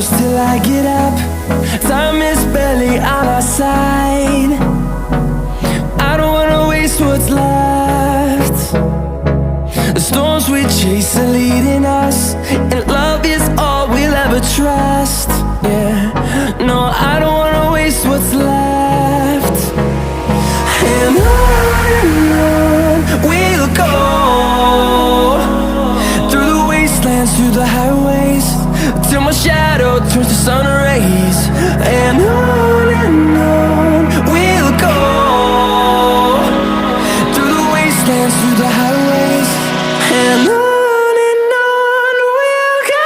close till I get up. Time is barely on our side. I don't wanna waste what's left. The storms we chase are leading us, and love is all we'll ever trust. Yeah, no, I don't wanna waste what's left. And on we'll go, through the wastelands, through the highways, till my shadow turns to sun rays. And on we'll go, through the wastelands, through the highways, and on we'll go.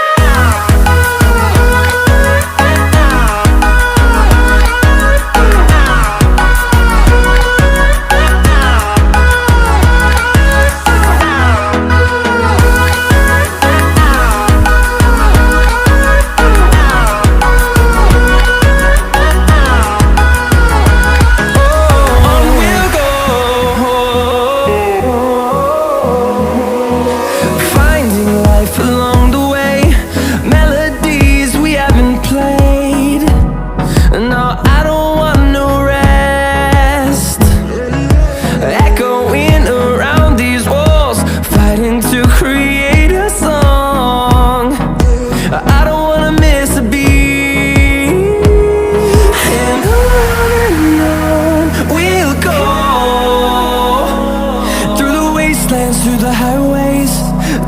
Through the highways,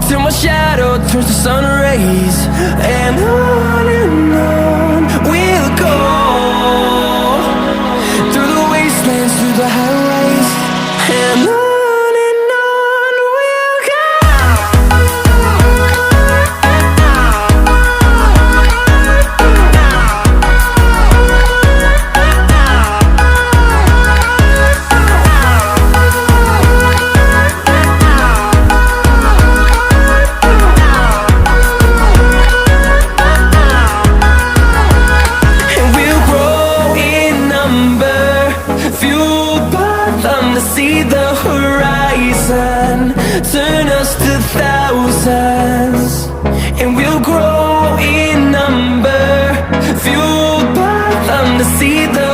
till my shadow turns to sun rays. And on we'll go, through the wastelands, through the highways, and on we'll go. To see the horizon turn us to thousands, and we'll grow in number, fueled by them to see the